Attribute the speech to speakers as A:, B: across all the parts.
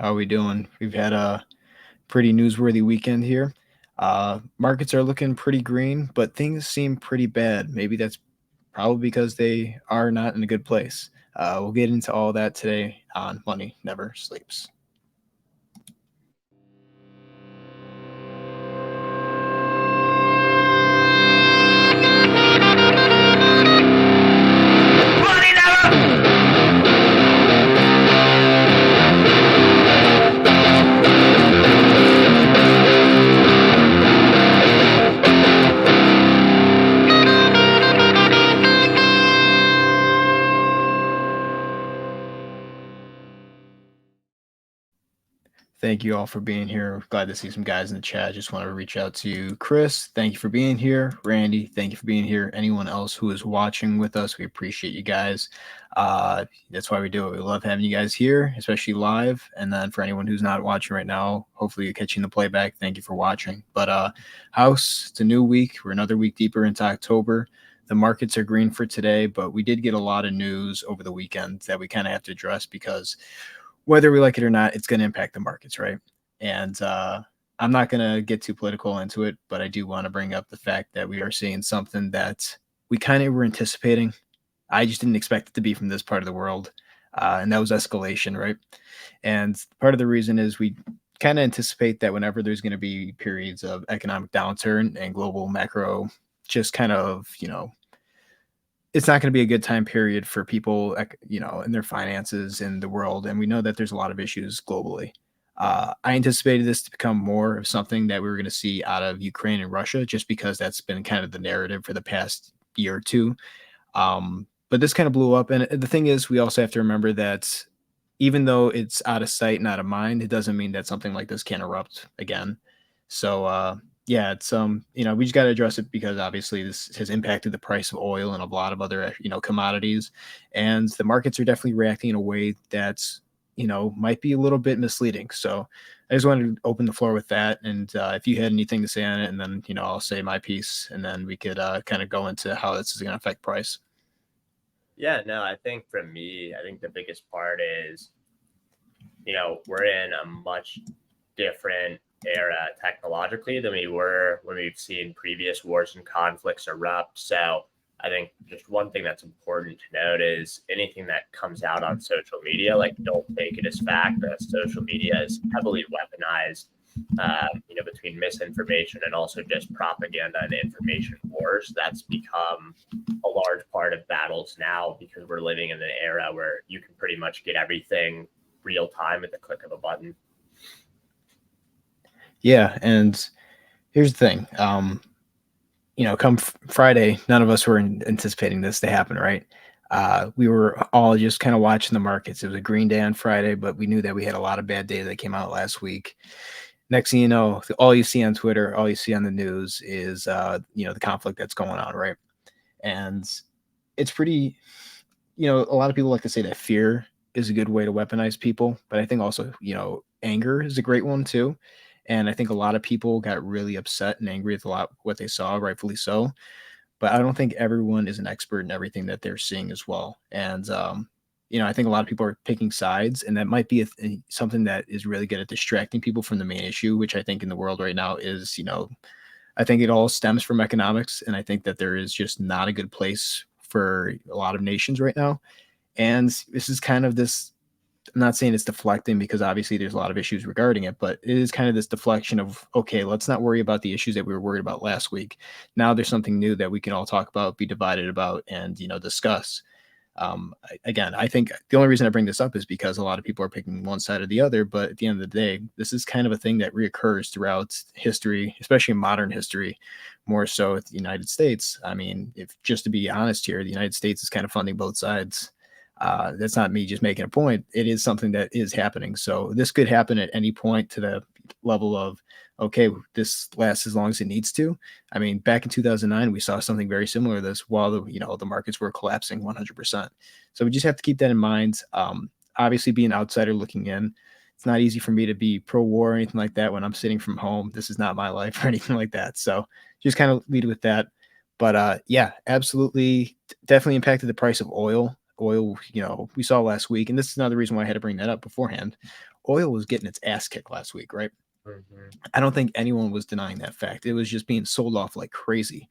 A: How are we doing? We've had a pretty newsworthy weekend here. Markets are looking pretty green, but things seem pretty bad. Maybe that's probably because they are not in a good place. We'll get into all that today on Money Never Sleeps. Thank you all for being here. Glad to see some guys in the chat. Just want to reach out to you, Chris. Thank you for being here. Randy, thank you for being here. Anyone else who is watching with us, we appreciate you guys. That's why we do it. We love having you guys here, especially live. And then for anyone who's not watching right now, hopefully you're catching the playback. Thank you for watching. But House, it's a new week. We're another week deeper into October. The markets are green for today, but we did get a lot of news over the weekend that we kind of have to address because whether we like it or not, it's going to impact the markets, right? And I'm not going to get too political into it, but I do want to bring up the fact that we are seeing something that we kind of were anticipating. I just didn't expect it to be from this part of the world, and that was escalation, right? And part of the reason is we kind of anticipate that whenever there's going to be periods of economic downturn and global macro just kind of, it's not going to be a good time period for people, in their finances in the world. And we know that there's a lot of issues globally. I anticipated this to become more of something that we were going to see out of Ukraine and Russia, just because that's been kind of the narrative for the past year or two. But this kind of blew up. And the thing is, we also have to remember that even though it's out of sight and out of mind, it doesn't mean that something like this can't erupt again. So, yeah, it's we just got to address it because obviously this has impacted the price of oil and a lot of other commodities, and the markets are definitely reacting in a way that's might be a little bit misleading. So I just wanted to open the floor with that, and if you had anything to say on it, and then I'll say my piece, and then we could kind of go into how this is going to affect price.
B: Yeah, no, I think for me, I think the biggest part is, we're in a much different era technologically than we were when we've seen previous wars and conflicts erupt. So I think just one thing that's important to note is anything that comes out on social media, like don't take it as fact. That social media is heavily weaponized, between misinformation and also just propaganda and information wars. That's become a large part of battles now because we're living in an era where you can pretty much get everything real time at the click of a button.
A: Yeah, and here's the thing. Come Friday, none of us were anticipating this to happen, right? We were all just kind of watching the markets. It was a green day on Friday, but we knew that we had a lot of bad data that came out last week. Next thing you know, all you see on Twitter, all you see on the news is, the conflict that's going on, right? And it's pretty, a lot of people like to say that fear is a good way to weaponize people, but I think also, anger is a great one too. And I think a lot of people got really upset and angry with a lot what they saw, rightfully so. But I don't think everyone is an expert in everything that they're seeing as well. And I think a lot of people are picking sides, and that might be something that is really good at distracting people from the main issue, which I think in the world right now is, I think it all stems from economics, and I think that there is just not a good place for a lot of nations right now. And this is kind of this, I'm not saying it's deflecting because obviously there's a lot of issues regarding it, but it is kind of this deflection of, okay, let's not worry about the issues that we were worried about last week. Now there's something new that we can all talk about, be divided about, and, discuss. Again, I think the only reason I bring this up is because a lot of people are picking one side or the other, but at the end of the day, this is kind of a thing that reoccurs throughout history, especially in modern history, more so with the United States. I mean, if just to be honest here, the United States is kind of funding both sides. That's not me just making a point. It is something that is happening. So this could happen at any point to the level of, okay, this lasts as long as it needs to. I mean, back in 2009, we saw something very similar to this while the markets were collapsing 100%. So we just have to keep that in mind. Obviously, being an outsider looking in, it's not easy for me to be pro-war or anything like that when I'm sitting from home. This is not my life or anything like that. So just kind of lead with that. But yeah, absolutely, definitely impacted the price of oil. oil, we saw last week, and this is another reason why I had to bring that up beforehand. Oil was getting its ass kicked last week, right?
B: Hmm.
A: I don't think anyone was denying that fact. It was just being sold off like crazy.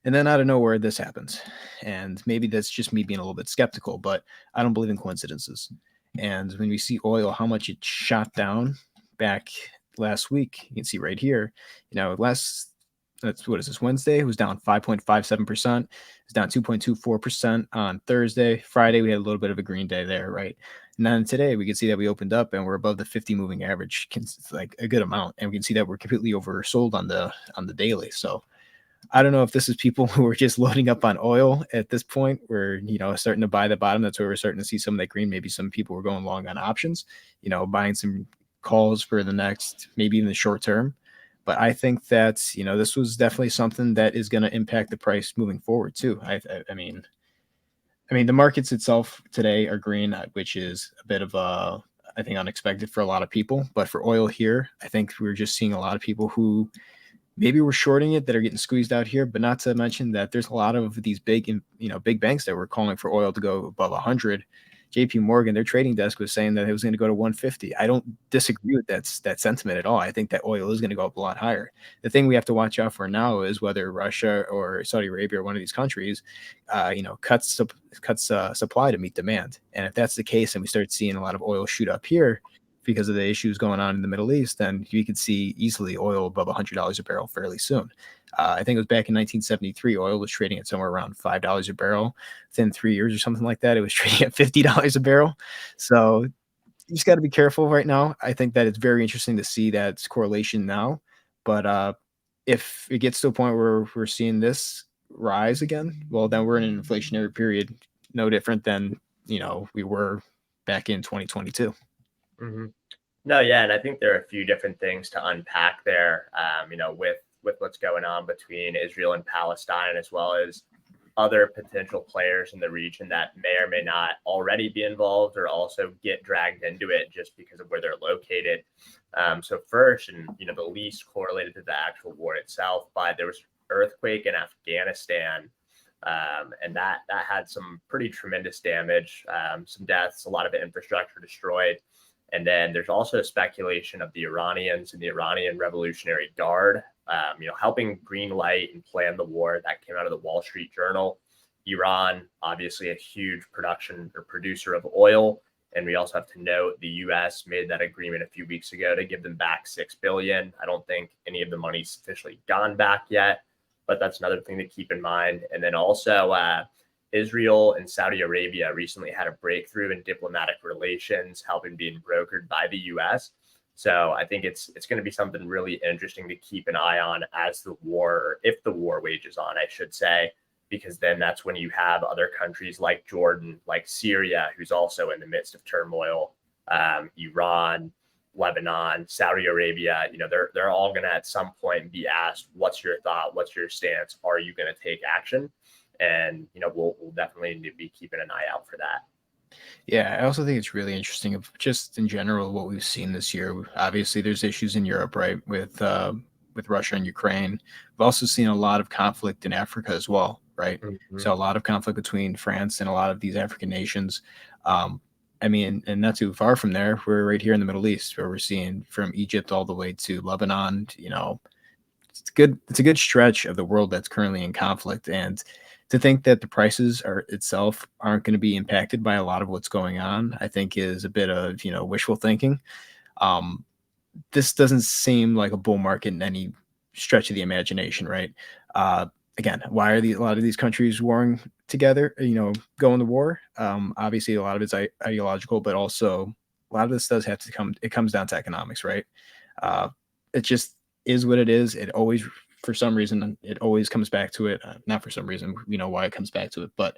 A: And then out of nowhere, this happens. And maybe that's just me being a little bit skeptical, but I don't believe in coincidences. And when we see oil, how much it shot down back last week, you can see right here, what is this, Wednesday? It was down 5.57%. It's down 2.24% on Thursday. Friday, we had a little bit of a green day there, right? And then today, we can see that we opened up and we're above the 50 moving average, like a good amount. And we can see that we're completely oversold on the daily. So I don't know if this is people who are just loading up on oil at this point. We're, starting to buy the bottom. That's where we're starting to see some of that green. Maybe some people were going long on options, buying some calls for the next, maybe even the short term. But I think that, this was definitely something that is going to impact the price moving forward too. I mean, the markets itself today are green, which is a bit of I think unexpected for a lot of people. But for oil here, I think we're just seeing a lot of people who maybe we're shorting it that are getting squeezed out here, but not to mention that there's a lot of these big banks that were calling for oil to go above 100. JP Morgan, their trading desk was saying that it was going to go to 150. I don't disagree with that sentiment at all. I think that oil is going to go up a lot higher. The thing we have to watch out for now is whether Russia or Saudi Arabia or one of these countries, cuts supply to meet demand. And if that's the case, and we start seeing a lot of oil shoot up here, because of the issues going on in the Middle East, then you could see easily oil above $100 a barrel fairly soon. I think it was back in 1973, oil was trading at somewhere around $5 a barrel. Within 3 years or something like that, it was trading at $50 a barrel. So you just got to be careful right now. I think that it's very interesting to see that correlation now. But if it gets to a point where we're seeing this rise again, well, then we're in an inflationary period, no different than we were back in 2022.
B: Hmm. No, yeah, and I think there are a few different things to unpack there. With what's going on between Israel and Palestine, as well as other potential players in the region that may or may not already be involved or also get dragged into it just because of where they're located. So first, and the least correlated to the actual war itself, but there was earthquake in Afghanistan. And that had some pretty tremendous damage, some deaths, a lot of infrastructure destroyed. And then there's also speculation of the Iranians and the Iranian Revolutionary Guard, helping green light and plan the war. That came out of the Wall Street Journal. Iran, obviously a huge production or producer of oil. And we also have to note the U.S. made that agreement a few weeks ago to give them back $6 billion. I don't think any of the money's officially gone back yet, but that's another thing to keep in mind. And then also, Israel and Saudi Arabia recently had a breakthrough in diplomatic relations, helping being brokered by the U.S. So I think it's going to be something really interesting to keep an eye on as the war, or if the war wages on, I should say, because then that's when you have other countries like Jordan, like Syria, who's also in the midst of turmoil, Iran, Lebanon, Saudi Arabia. They're all going to at some point be asked, "What's your thought? What's your stance? Are you going to take action?" And we'll definitely need to be keeping an eye out for that.
A: Yeah, I also think it's really interesting of just in general what we've seen this year. Obviously, there's issues in Europe, right, with Russia and Ukraine. We've also seen a lot of conflict in Africa as well, right?
B: Mm-hmm.
A: So a lot of conflict between France and a lot of these African nations. Um, I mean, and not too far from there, we're right here in the Middle East, where we're seeing from Egypt all the way to Lebanon. It's good. It's a good stretch of the world that's currently in conflict, and to think that the prices are itself aren't going to be impacted by a lot of what's going on, I think is a bit of wishful thinking. Um, this doesn't seem like a bull market in any stretch of the imagination, right? Uh, Again, why are a lot of these countries warring together? Going to war. Obviously, a lot of it's ideological, but also a lot of this does have to come. It comes down to economics, right? Uh, it just is what it is. It always, for some reason, it always comes back to it. Not for some reason, we know why it comes back to it, but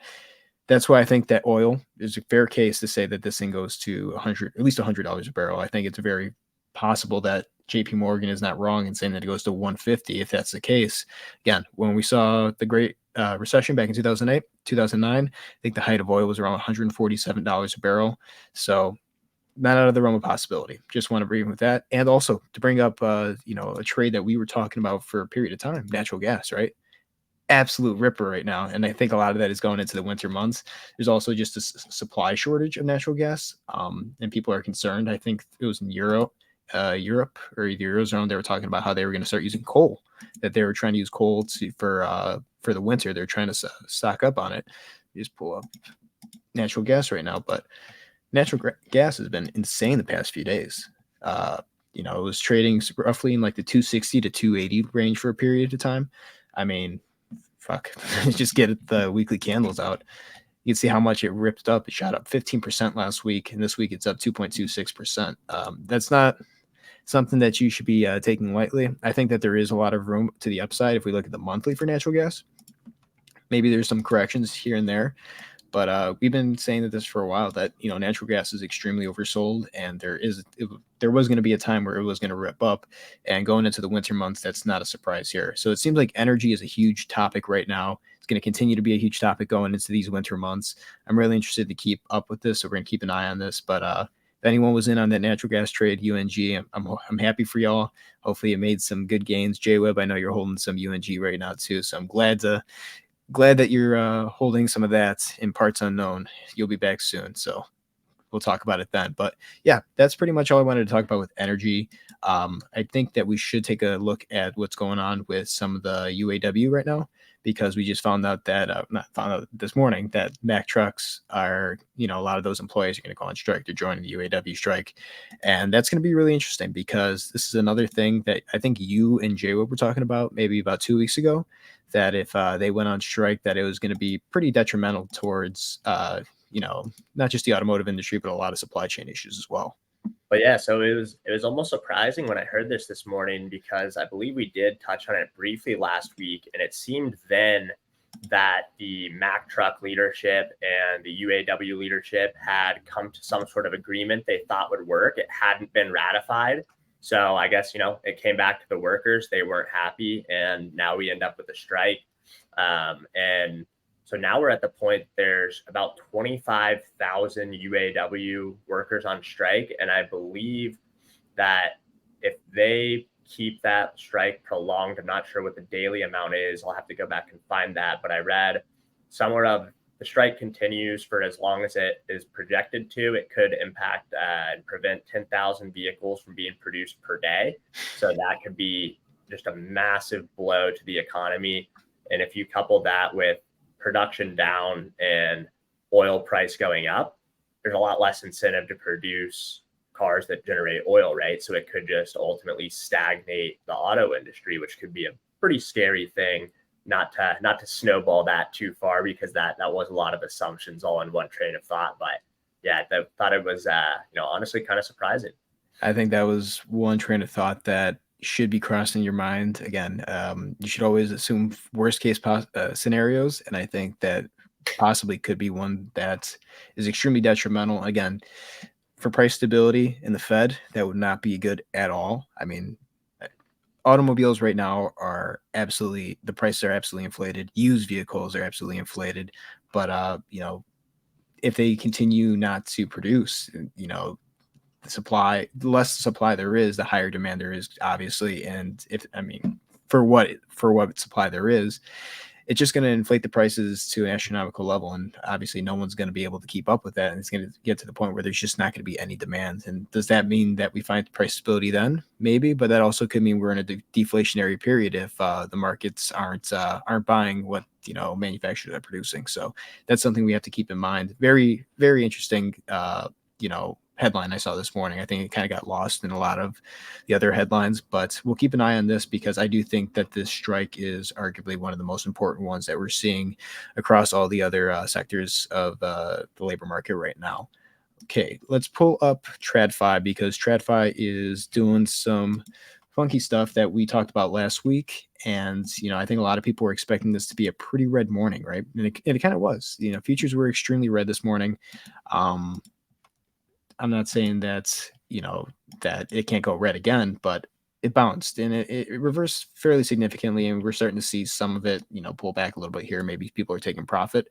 A: that's why I think that oil is a fair case to say that this thing goes to 100, at least $100 a barrel. I think it's very possible that JP Morgan is not wrong in saying that it goes to 150 if that's the case. Again, when we saw the great recession back in 2008, 2009, I think the height of oil was around $147 a barrel. So not out of the realm of possibility. Just want to bring with that. And also to bring up, a trade that we were talking about for a period of time, natural gas, right? absolute ripper right now, and I think a lot of that is going into the winter months. There's also just a supply shortage of natural gas, and people are concerned. I think it was in Europe or the Eurozone. They were talking about how they were going to start using coal, that they were trying to use coal for the winter. They're trying to stock up on it. You just pull up natural gas right now, but gas has been insane the past few days. Uh, it was trading roughly in like the 260 to 280 range for a period of time. I mean, fuck, just get the weekly candles out. You can see how much it ripped up. It shot up 15% last week, and this week it's up 2.26%. That's not something that you should be taking lightly. I think that there is a lot of room to the upside if we look at the monthly for natural gas. Maybe there's some corrections here and there, but we've been saying that this for a while, that natural gas is extremely oversold, and there was going to be a time where it was going to rip up, and going into the winter months, that's not a surprise here. So it seems like energy is a huge topic right now. It's going to continue to be a huge topic going into these winter months. I'm really interested to keep up with this, so we're going to keep an eye on this. But if anyone was in on that natural gas trade, UNG, I'm happy for y'all. Hopefully it made some good gains. JWeb, I know you're holding some UNG right now too, so I'm glad that you're holding some of that in parts unknown. You'll be back soon, so we'll talk about it then. But yeah, that's pretty much all I wanted to talk about with energy. I think that we should take a look at what's going on with some of the UAW right now, because we just found out that not found out this morning that Mack Trucks are, a lot of those employees are going to go on strike. They're joining the UAW strike, and that's going to be really interesting, because this is another thing that I think you and Jay were talking about maybe about 2 weeks ago, that if they went on strike, that it was going to be pretty detrimental towards not just the automotive industry, but a lot of supply chain issues as well.
B: But yeah, so it was almost surprising when I heard this morning, because I believe we did touch on it briefly last week, and it seemed then that the Mack Truck leadership and the UAW leadership had come to some sort of agreement they thought would work. It hadn't been ratified. So I guess, it came back to the workers. They weren't happy, and now we end up with a strike. And so now we're at the point there's about 25,000 UAW workers on strike. And I believe that if they keep that strike prolonged, I'm not sure what the daily amount is. I'll have to go back and find that. But I read somewhere of the strike continues for as long as it is projected to, it could impact and prevent 10,000 vehicles from being produced per day. So that could be just a massive blow to the economy. And if you couple that with production down and oil price going up, there's a lot less incentive to produce cars that generate oil, right? So it could just ultimately stagnate the auto industry, which could be a pretty scary thing. Not to snowball that too far, because that was a lot of assumptions all in one train of thought. But yeah, I thought it was honestly kind of surprising.
A: I think that was one train of thought that should be crossing your mind. Again, you should always assume worst case scenarios, and I think that possibly could be one that is extremely detrimental. Again, for price stability in the Fed, that would not be good at all. I mean, automobiles right now are absolutely, the prices are absolutely inflated. Used vehicles are absolutely inflated. But if they continue not to produce, the less supply there is, the higher demand there is, obviously. And for what supply there is, it's just going to inflate the prices to an astronomical level, and obviously no one's going to be able to keep up with that, and it's going to get to the point where there's just not going to be any demand. And does that mean that we find price stability then? Maybe, but that also could mean we're in a deflationary period if the markets aren't buying what manufacturers are producing. So that's something we have to keep in mind. Very, very interesting headline I saw this morning. I think it kind of got lost in a lot of the other headlines, but we'll keep an eye on this, because I do think that this strike is arguably one of the most important ones that we're seeing across all the other sectors of the labor market right now. Okay, let's pull up TradFi, because TradFi is doing some funky stuff that we talked about last week. And, I think a lot of people were expecting this to be a pretty red morning, right? And it kind of was. Futures were extremely red this morning. I'm not saying that that it can't go red again, but it bounced and it reversed fairly significantly, and we're starting to see some of it pull back a little bit here. Maybe people are taking profit,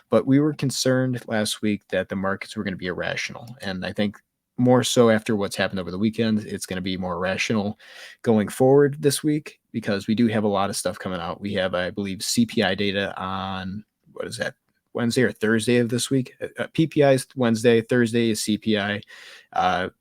A: but we were concerned last week that the markets were going to be irrational, and I think more so after what's happened over the weekend. It's going to be more rational going forward this week because we do have a lot of stuff coming out. We have, I believe, CPI data on what is that? Wednesday or Thursday of this week. PPI is Wednesday, Thursday is CPI.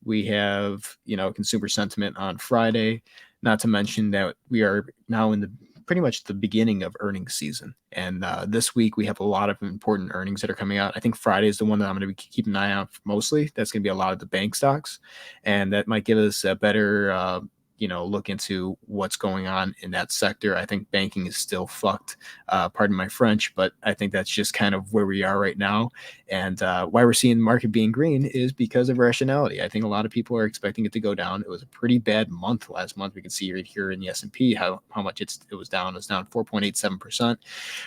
A: We have, consumer sentiment on Friday. Not to mention that we are now in the pretty much the beginning of earnings season. And this week we have a lot of important earnings that are coming out. I think Friday is the one that I'm going to be keeping an eye on mostly. That's going to be a lot of the bank stocks, and that might give us a better look into what's going on in that sector. I think banking is still fucked. Pardon my French, but I think that's just kind of where we are right now. And why we're seeing the market being green is because of rationality. I think a lot of people are expecting it to go down. It was a pretty bad month last month. We can see right here in the S&P how much it was down. It was down 4.87%.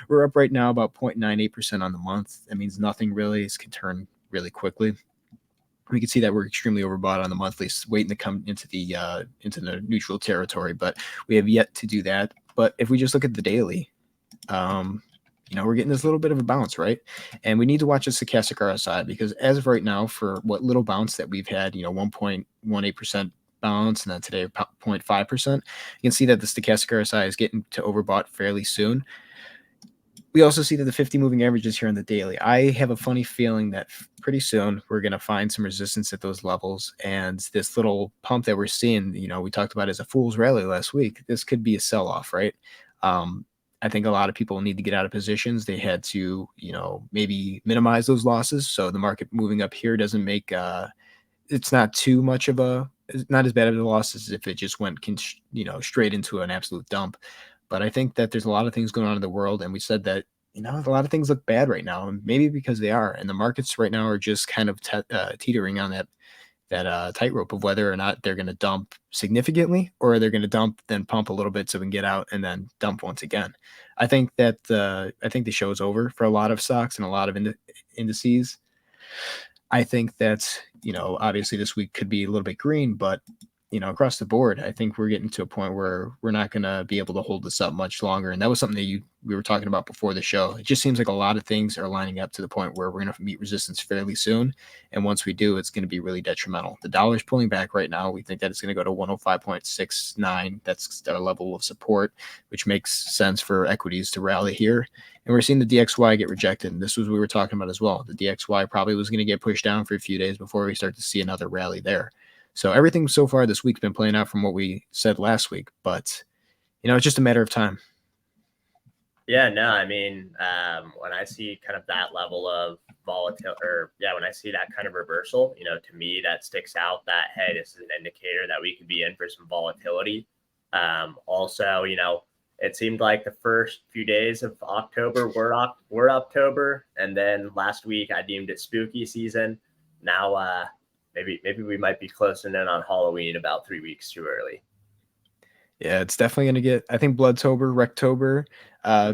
A: We're up right now about 0.98% on the month. That means nothing really. It can turn really quickly. We can see that we're extremely overbought on the monthly, waiting to come into the neutral territory, but we have yet to do that. But if we just look at the daily, we're getting this little bit of a bounce, right? And we need to watch the stochastic RSI because as of right now, for what little bounce that we've had, 1.18% bounce, and then today 0.5%, you can see that the stochastic RSI is getting to overbought fairly soon. We also see that the 50 moving averages here on the daily. I have a funny feeling that pretty soon we're going to find some resistance at those levels. And this little pump that we're seeing, we talked about as a fool's rally last week, this could be a sell-off, right? I think a lot of people need to get out of positions. They had to, maybe minimize those losses. So the market moving up here doesn't make, it's not too much of it's not as bad of a loss as if it just went, straight into an absolute dump. But I think that there's a lot of things going on in the world, and we said that a lot of things look bad right now, and maybe because they are, and the markets right now are just kind of teetering on that tightrope of whether or not they're going to dump significantly or they're going to dump then pump a little bit so we can get out and then dump once again. I think the show is over for a lot of stocks and a lot of indices. I think that obviously this week could be a little bit green, but across the board, I think we're getting to a point where we're not going to be able to hold this up much longer. And that was something that we were talking about before the show. It just seems like a lot of things are lining up to the point where we're going to meet resistance fairly soon. And once we do, it's going to be really detrimental. The dollar's pulling back right now. We think that it's going to go to 105.69. That's our level of support, which makes sense for equities to rally here. And we're seeing the DXY get rejected. And this was what we were talking about as well. The DXY probably was going to get pushed down for a few days before we start to see another rally there. So everything so far this week's been playing out from what we said last week, but it's just a matter of time.
B: Yeah, no, I mean, when I see kind of that level of volatility, when I see that kind of reversal, to me that sticks out that, hey, this is an indicator that we could be in for some volatility. Also, it seemed like the first few days of October were October, and then last week I deemed it spooky season. Now, maybe we might be closing in on Halloween about 3 weeks too early.
A: Yeah, it's definitely going to get, I think, Bloodtober, Rectober,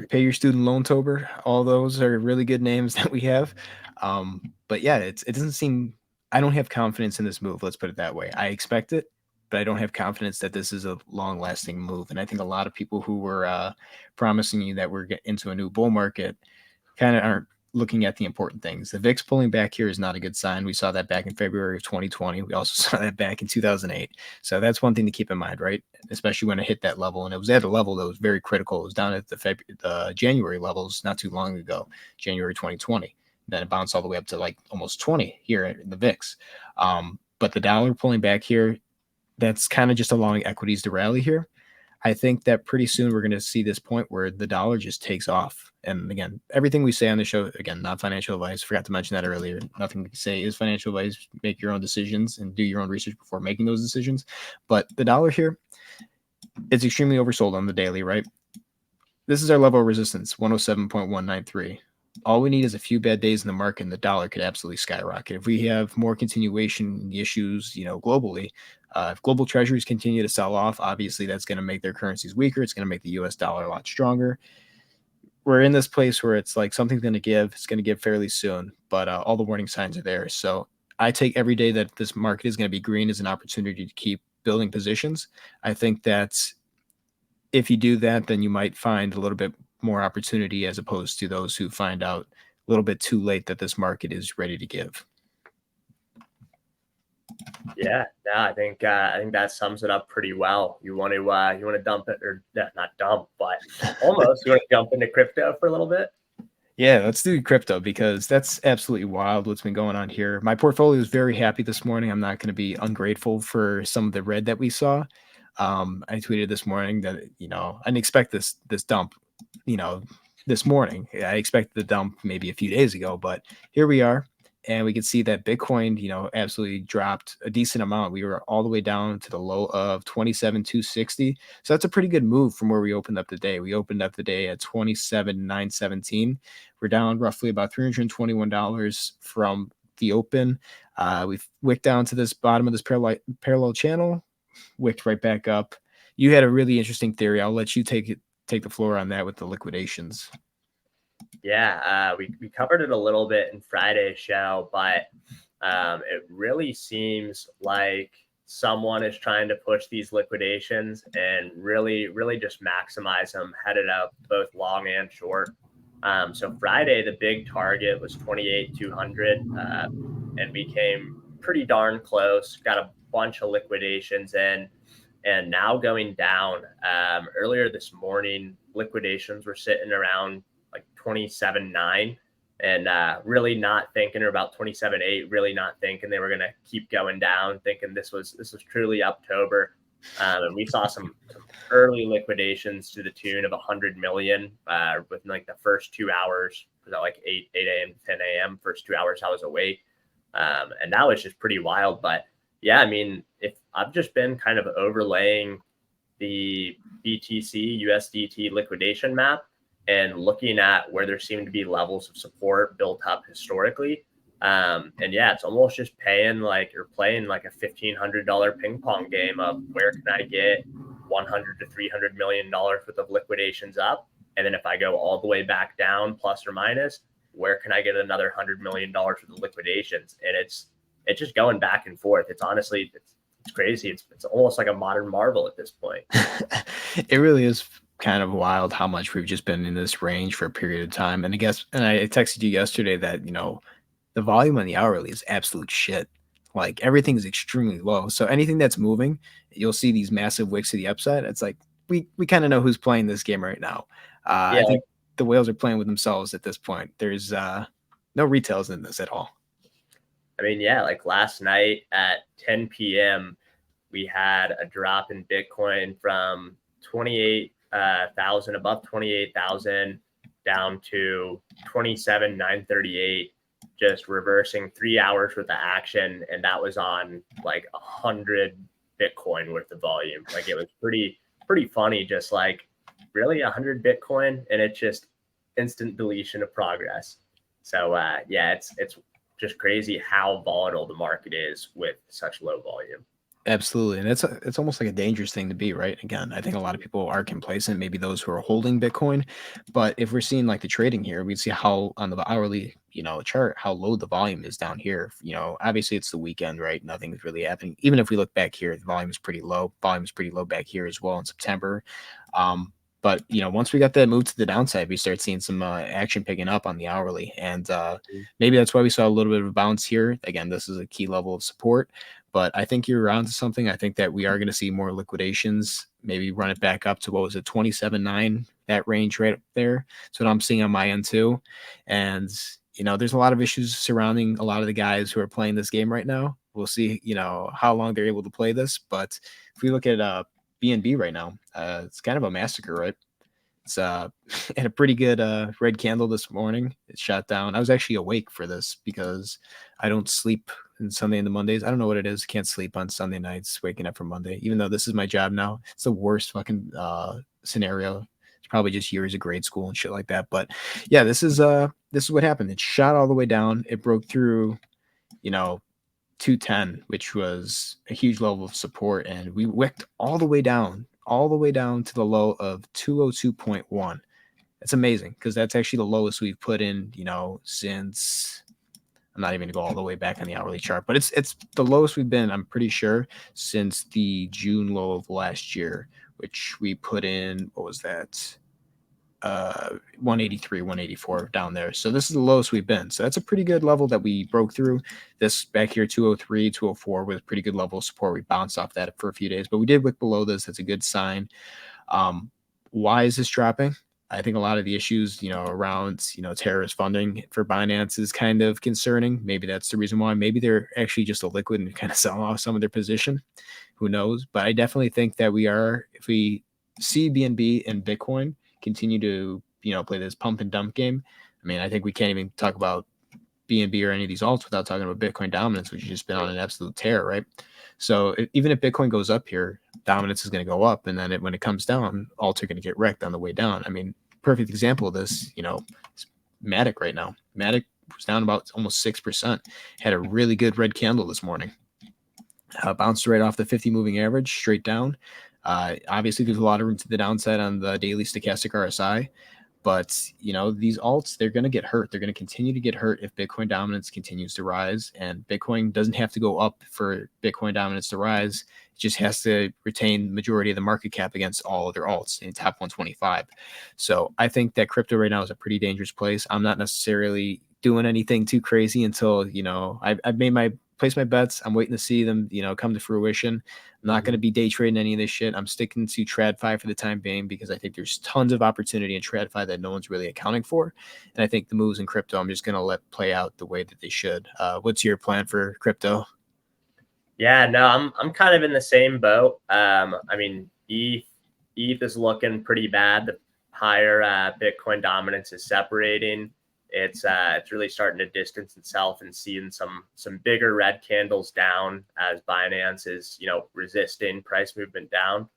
A: Pay Your Student Loan Tober. All those are really good names that we have. But yeah, it doesn't seem, I don't have confidence in this move. Let's put it that way. I expect it, but I don't have confidence that this is a long lasting move. And I think a lot of people who were promising you that we're getting into a new bull market kind of aren't looking at the important things. The VIX pulling back here is not a good sign. We saw that back in February of 2020. We also saw that back in 2008. So that's one thing to keep in mind, right? Especially when it hit that level. And it was at a level that was very critical. It was down at the January levels not too long ago, January 2020. Then it bounced all the way up to like almost 20 here in the VIX. But the dollar pulling back here, that's kind of just allowing equities to rally here. I think that pretty soon we're going to see this point where the dollar just takes off. And again, everything we say on the show, again, not financial advice. Forgot to mention that earlier. Nothing we say is financial advice. Make your own decisions and do your own research before making those decisions. But the dollar here, it's extremely oversold on the daily, right? This is our level of resistance, 107.193. All we need is a few bad days in the market and the dollar could absolutely skyrocket. If we have more continuation in the issues, globally, if global treasuries continue to sell off, obviously that's going to make their currencies weaker. It's going to make the US dollar a lot stronger. We're in this place where it's like something's going to give. It's going to give fairly soon, but all the warning signs are there. So I take every day that this market is going to be green as an opportunity to keep building positions. I think that if you do that, then you might find a little bit more opportunity as opposed to those who find out a little bit too late that this market is ready to give.
B: Yeah, yeah, I think that sums it up pretty well. You want to dump it, or not dump, but almost. You want to jump into crypto for a little bit?
A: Yeah, let's do crypto because that's absolutely wild what's been going on here. My portfolio is very happy this morning. I'm not going to be ungrateful for some of the red that we saw. I tweeted this morning that I didn't expect this dump, you know, this morning. I expected the dump maybe a few days ago, but here we are, and we can see that Bitcoin, absolutely dropped a decent amount. We were all the way down to the low of 27,260. So that's a pretty good move from where we opened up the day. We opened up the day at 27,917. We're down roughly about $321 from the open. We've wicked down to this bottom of this parallel channel, wicked right back up. You had a really interesting theory. I'll let you take the floor on that with the liquidations.
B: Yeah, we covered it a little bit in Friday's show, but it really seems like someone is trying to push these liquidations and really just maximize them, headed up both long and short. So Friday, the big target was 28,200, and we came pretty darn close. Got a bunch of liquidations in, and now going down. Earlier this morning, liquidations were sitting around like 27.9, and really not thinking, or about 27.8, really not thinking they were going to keep going down, thinking this was truly October. And we saw some early liquidations to the tune of 100 million within like the first 2 hours. Was that like 8 a.m. to 10 a.m. First 2 hours I was awake. And that was just pretty wild. But yeah, I mean, if I've just been kind of overlaying the BTC USDT liquidation map and looking at where there seem to be levels of support built up historically. And yeah, it's almost just playing like a $1,500 ping pong game of where can I get 100 to $300 million worth of liquidations up, and then if I go all the way back down, plus or minus, where can I get another $100 million worth of liquidations? And it's just going back and forth. It's honestly it's crazy. It's almost like a modern marvel at this point.
A: It really is kind of wild how much we've just been in this range for a period of time. And I texted you yesterday that, the volume on the hourly is absolute shit. Like everything's extremely low. So anything that's moving, you'll see these massive wicks to the upside. It's like we kind of know who's playing this game right now. I
B: Yeah,
A: think the whales are playing with themselves at this point. There's no retails in this at all.
B: I mean, yeah, like last night at 10 p.m., we had a drop in Bitcoin from 28,000, above 28,000, down to 27,938, just reversing 3 hours worth of action. And that was on like 100 Bitcoin worth of volume. Like it was pretty funny, just like really 100 Bitcoin, and it's just instant deletion of progress. So yeah, it's just crazy how volatile the market is with such low volume.
A: Absolutely, and it's almost like a dangerous thing to be, right? Again, I think a lot of people are complacent, maybe those who are holding Bitcoin, but if we're seeing like the trading here, we see how on the hourly, chart, how low the volume is down here. Obviously it's the weekend, right? Nothing's really happening. Even if we look back here, the volume is pretty low. Volume is pretty low back here as well in September. But once we got that move to the downside, we start seeing some action picking up on the hourly, and maybe that's why we saw a little bit of a bounce here. Again, this is a key level of support. But I think you're around to something. I think that we are going to see more liquidations, maybe run it back up to what was it, 27.9, that range right up there. That's what I'm seeing on my end too. And, there's a lot of issues surrounding a lot of the guys who are playing this game right now. We'll see, how long they're able to play this. But if we look at BNB right now, it's kind of a massacre, right? It's had a pretty good red candle this morning. It shot down. I was actually awake for this because I don't sleep on Sunday and the Mondays. I don't know what it is. I can't sleep on Sunday nights, waking up for Monday, even though this is my job now. It's the worst fucking scenario. It's probably just years of grade school and shit like that. But yeah, this is what happened. It shot all the way down. It broke through, you know, 210, which was a huge level of support, and we wicked all the way down to the low of 202.1. That's amazing because that's actually the lowest we've put in, since I'm not even gonna go all the way back on the hourly chart, but it's the lowest we've been, I'm pretty sure, since the June low of last year, which we put in, what was that? 183, 184 down there. So this is the lowest we've been. So that's a pretty good level that we broke through. This back here, 203, 204 with pretty good level of support. We bounced off that for a few days, but we did wick below this. That's a good sign. Um, why is this dropping? I think a lot of the issues, around, terrorist funding for Binance is kind of concerning. Maybe that's the reason why. Maybe they're actually just a liquid and kind of selling off some of their position. Who knows? But I definitely think that if we see BNB and Bitcoin continue to, play this pump and dump game. I mean, I think we can't even talk about BNB or any of these alts without talking about Bitcoin dominance, which has just been on an absolute tear, right? So even if Bitcoin goes up here, dominance is going to go up, and then when it comes down, alts are going to get wrecked on the way down. I mean, perfect example of this, Matic right now. Matic was down about almost 6%. Had a really good red candle this morning. Bounced right off the 50 moving average straight down. Obviously, there's a lot of room to the downside on the daily stochastic RSI. But, these alts, they're going to get hurt. They're going to continue to get hurt if Bitcoin dominance continues to rise. And Bitcoin doesn't have to go up for Bitcoin dominance to rise. It just has to retain the majority of the market cap against all other alts in top 125. So I think that crypto right now is a pretty dangerous place. I'm not necessarily doing anything too crazy until, I've placed my bets. I'm waiting to see them, come to fruition. I'm not going to be day trading any of this shit. I'm sticking to TradFi for the time being because I think there's tons of opportunity in TradFi that no one's really accounting for. And I think the moves in crypto, I'm just going to let play out the way that they should. What's your plan for crypto?
B: Yeah, no, I'm kind of in the same boat. I mean, ETH is looking pretty bad. The higher Bitcoin dominance is separating. It's really starting to distance itself and seeing some bigger red candles down as Binance is resisting price movement down.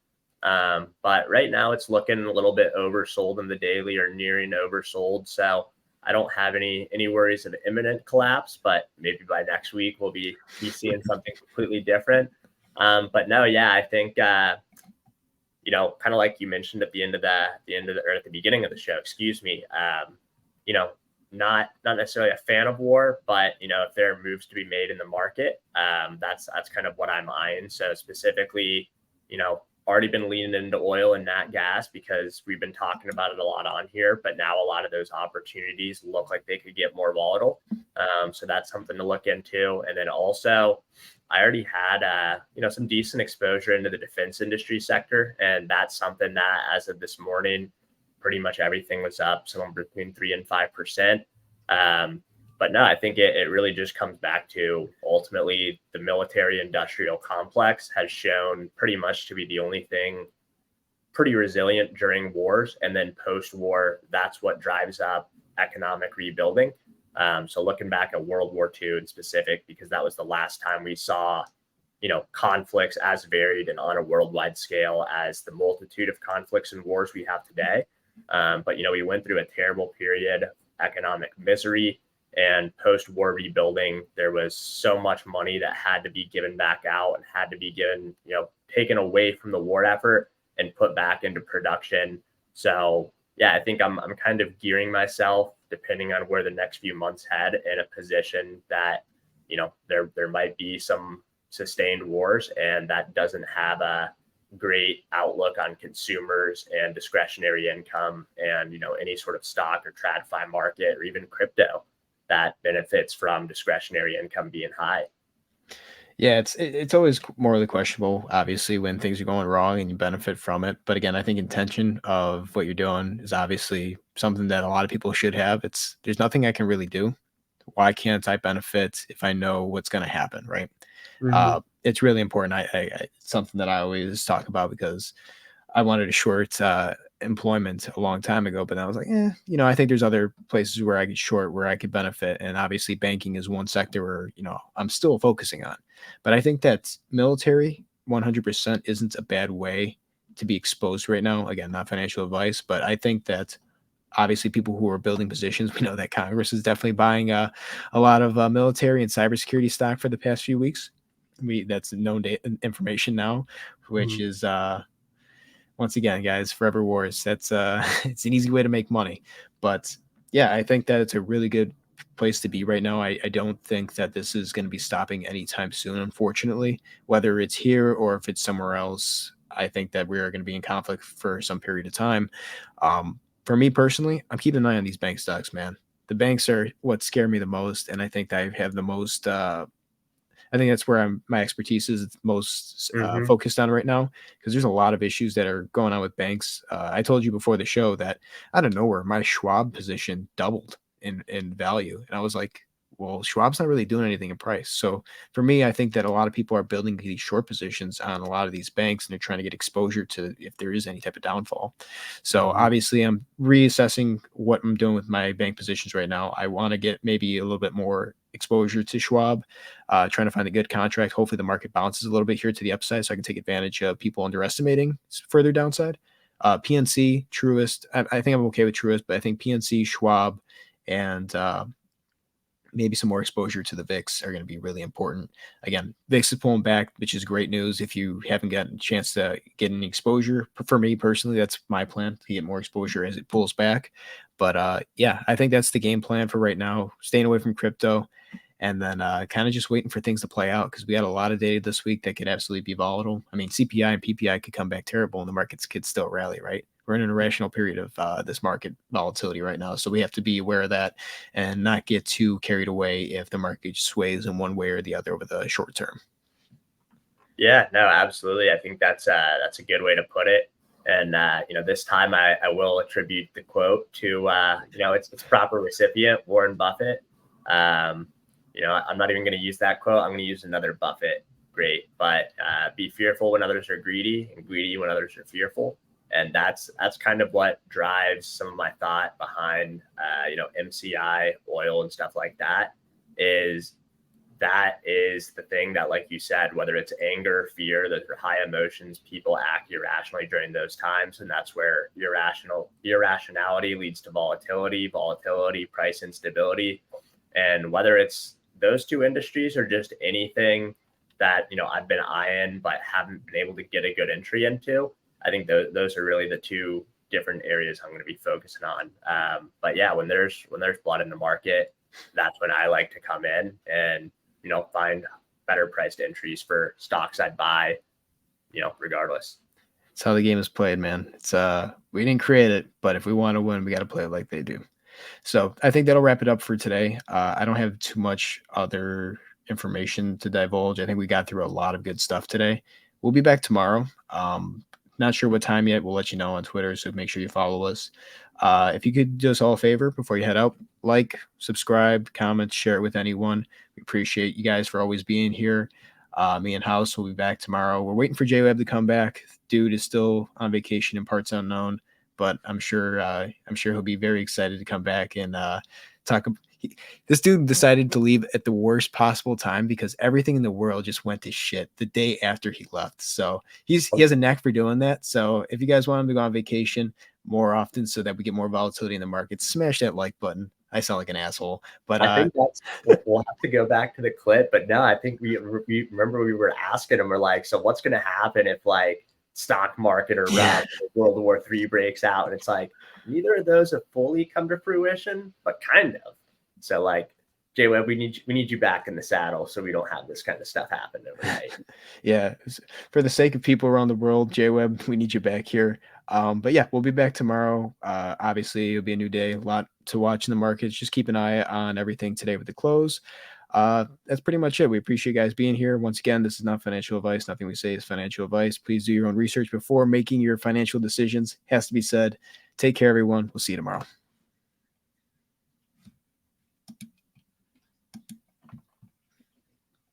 B: But right now it's looking a little bit oversold in the daily or nearing oversold. So I don't have any worries of imminent collapse, but maybe by next week we'll be seeing something completely different. But no, yeah, I think kind of like you mentioned at the end of or at the beginning of the show, excuse me. Not necessarily a fan of war, but if there are moves to be made in the market, that's kind of what I'm eyeing. So specifically, already been leaning into oil and nat gas because we've been talking about it a lot on here, but now a lot of those opportunities look like they could get more volatile. So that's something to look into. And then also, I already had some decent exposure into the defense industry sector, and that's something that as of this morning, pretty much everything was up, somewhere between 3 and 5%. But no, I think it really just comes back to ultimately the military industrial complex has shown pretty much to be the only thing pretty resilient during wars. And then post-war, that's what drives up economic rebuilding. So looking back at World War II in specific, because that was the last time we saw, conflicts as varied and on a worldwide scale as the multitude of conflicts and wars we have today. But, we went through a terrible period of economic misery. And post-war rebuilding, there was so much money that had to be given back out and had to be given, taken away from the war effort and put back into production. So, yeah, I think I'm kind of gearing myself, depending on where the next few months head, in a position that, there might be some sustained wars, and that doesn't have a great outlook on consumers and discretionary income and, any sort of stock or TradFi market or even crypto that benefits from discretionary income being high.
A: Yeah, it's always morally questionable, obviously, when things are going wrong and you benefit from it. But again, I think intention of what you're doing is obviously something that a lot of people should have. There's nothing I can really do. Why can't I benefit if I know what's going to happen, right?
B: Mm-hmm.
A: It's really important. It's something that I always talk about because I wanted to short employment a long time ago, but I was like, I think there's other places where I could short, where I could benefit. And obviously banking is one sector where, I'm still focusing on. But I think that military 100% isn't a bad way to be exposed right now. Again, not financial advice, but I think that obviously people who are building positions, we know that Congress is definitely buying a lot of military and cybersecurity stock for the past few weeks. That's known information now, which is once again, guys, forever wars. That's it's an easy way to make money. But yeah, I think that it's a really good place to be right now. I don't think that this is going to be stopping anytime soon, unfortunately. Whether it's here or if it's somewhere else, I think that we are going to be in conflict for some period of time. for me personally, I'm keeping an eye on these bank stocks, man. The banks are what scare me the most, and I think that I have the most. I think that's where my expertise is most
B: Hmm.
A: focused on right now because there's a lot of issues that are going on with banks. I told you before the show that out of nowhere, my Schwab position doubled in value, and I was like, "Well, Schwab's not really doing anything in price." So for me, I think that a lot of people are building these short positions on a lot of these banks, and they're trying to get exposure to if there is any type of downfall. So
B: Hmm.
A: obviously, I'm reassessing what I'm doing with my bank positions right now. I want to get maybe a little bit more exposure to Schwab, trying to find a good contract. Hopefully, the market bounces a little bit here to the upside, so I can take advantage of people underestimating further downside. PNC, Truist. I think I'm okay with Truist, but I think PNC, Schwab, and maybe some more exposure to the VIX are going to be really important. Again, VIX is pulling back, which is great news. If you haven't gotten a chance to get any exposure, for me personally, that's my plan to get more exposure as it pulls back. But yeah, I think that's the game plan for right now. Staying away from crypto, and then kind of just waiting for things to play out because we had a lot of data this week that could absolutely be volatile. I mean, CPI and PPI could come back terrible, and the markets could still rally. Right, we're in an irrational period of this market volatility right now, so we have to be aware of that and not get too carried away if the market sways in one way or the other over the short term.
B: Yeah, no, absolutely. I think that's a good way to put it. And this time I will attribute the quote to its proper recipient, Warren Buffett. Um, I'm not even going to use that quote. I'm going to use another Buffett. Great, but be fearful when others are greedy, and greedy when others are fearful. And that's kind of what drives some of my thought behind MCI, oil, and stuff like that. Is that is the thing that, like you said, whether it's anger, fear, those are high emotions, people act irrationally during those times. And that's where irrationality leads to volatility, price instability. And whether it's those two industries or just anything that, I've been eyeing, but haven't been able to get a good entry into, I think those are really the two different areas I'm going to be focusing on. But yeah, when there's blood in the market, that's when I like to come in and find better priced entries for stocks I'd buy, regardless.
A: It's how the game is played, man. It's we didn't create it, but if we want to win, we got to play it like they do. So I think that'll wrap it up for today. I don't have too much other information to divulge. I think we got through a lot of good stuff today. We'll be back tomorrow. Not sure what time yet. We'll let you know on Twitter, so make sure you follow us. If you could do us all a favor before you head out, like, subscribe, comment, share it with anyone. We appreciate you guys for always being here. Me and House will be back tomorrow. We're waiting for J-Web to come back. Dude is still on vacation in parts unknown, but I'm sure he'll be very excited to come back and talk. This dude decided to leave at the worst possible time because everything in the world just went to shit the day after he left. So he has a knack for doing that. So if you guys want him to go on vacation more often so that we get more volatility in the market, smash that like button. I sound like an asshole, but
B: I think we'll have to go back to the clip, but no, I think we remember we were asking him, we're like, so what's going to happen if like stock market or
A: yeah,
B: World War III breaks out? And it's like neither of those have fully come to fruition, but kind of. So like, Jay Webb, we need you back in the saddle so we don't have this kind of stuff happen overnight.
A: yeah. For the sake of people around the world, J-Web, we need you back here. But yeah, we'll be back tomorrow. Obviously, it'll be a new day, a lot to watch in the markets. Just keep an eye on everything today with the close. That's pretty much it. We appreciate you guys being here. Once again, this is not financial advice. Nothing we say is financial advice. Please do your own research before making your financial decisions. Has to be said. Take care, everyone. We'll see you tomorrow.